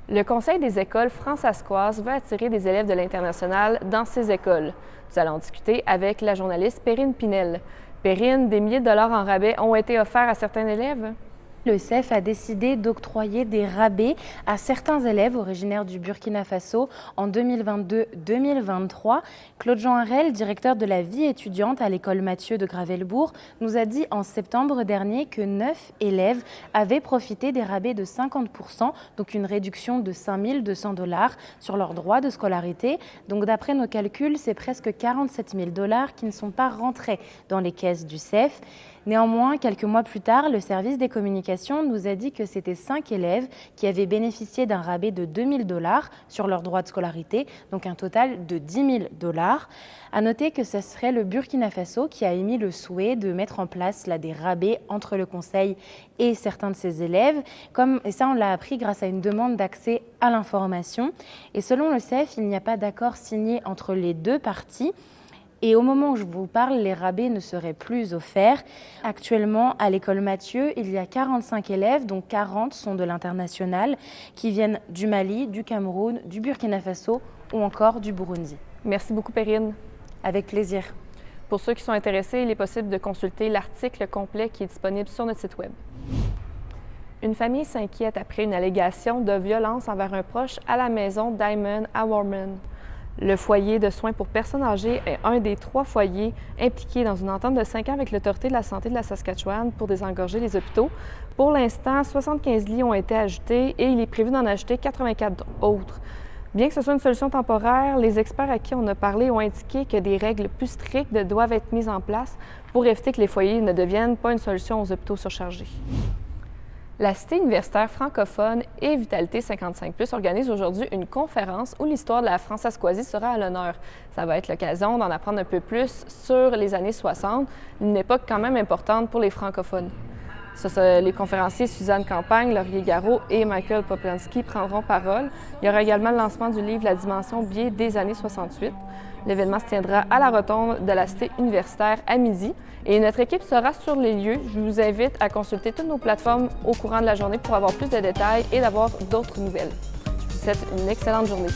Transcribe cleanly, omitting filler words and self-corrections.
Le Conseil des écoles fransaskoises veut attirer des élèves de l'international dans ses écoles. Nous allons discuter avec la journaliste Perrine Pinel. Perrine, des milliers de dollars en rabais ont été offerts à certains élèves? Le CEF a décidé d'octroyer des rabais à certains élèves originaires du Burkina Faso en 2022-2023. Claude-Jean Harel, directeur de la vie étudiante à l'école Mathieu de Gravelbourg, nous a dit en septembre dernier que 9 élèves avaient profité des rabais de 50%, donc une réduction de 5 200 $ sur leurs droits de scolarité. Donc d'après nos calculs, c'est presque 47 000 $ qui ne sont pas rentrés dans les caisses du CEF. Néanmoins, quelques mois plus tard, le service des communications nous a dit que c'était 5 élèves qui avaient bénéficié d'un rabais de 2 000 $ sur leur droit de scolarité, donc un total de 10 000 $. À noter que ce serait le Burkina Faso qui a émis le souhait de mettre en place des rabais entre le Conseil et certains de ses élèves. Et ça, on l'a appris grâce à une demande d'accès à l'information. Et selon le CEF, il n'y a pas d'accord signé entre les deux parties. Et au moment où je vous parle, les rabais ne seraient plus offerts. Actuellement, à l'école Mathieu, il y a 45 élèves, dont 40 sont de l'international, qui viennent du Mali, du Cameroun, du Burkina Faso ou encore du Burundi. Merci beaucoup, Perrine. Avec plaisir. Pour ceux qui sont intéressés, il est possible de consulter l'article complet qui est disponible sur notre site Web. Une famille s'inquiète après une allégation de violence envers un proche à la maison Diamond à Warman. Le foyer de soins pour personnes âgées est un des 3 foyers impliqués dans une entente de 5 ans avec l'Autorité de la santé de la Saskatchewan pour désengorger les hôpitaux. Pour l'instant, 75 lits ont été ajoutés et il est prévu d'en ajouter 84 autres. Bien que ce soit une solution temporaire, les experts à qui on a parlé ont indiqué que des règles plus strictes doivent être mises en place pour éviter que les foyers ne deviennent pas une solution aux hôpitaux surchargés. La Cité universitaire francophone et Vitalité 55+ organise aujourd'hui une conférence où l'histoire de la Fransaskoisie sera à l'honneur. Ça va être l'occasion d'en apprendre un peu plus sur les années 60, une époque quand même importante pour les francophones. Les conférenciers Suzanne Campagne, Laurier Garot et Michael Poplansky prendront parole. Il y aura également le lancement du livre La dimension biais des années 68. L'événement se tiendra à la rotonde de la Cité universitaire à midi et notre équipe sera sur les lieux. Je vous invite à consulter toutes nos plateformes au courant de la journée pour avoir plus de détails et d'avoir d'autres nouvelles. Je vous souhaite une excellente journée.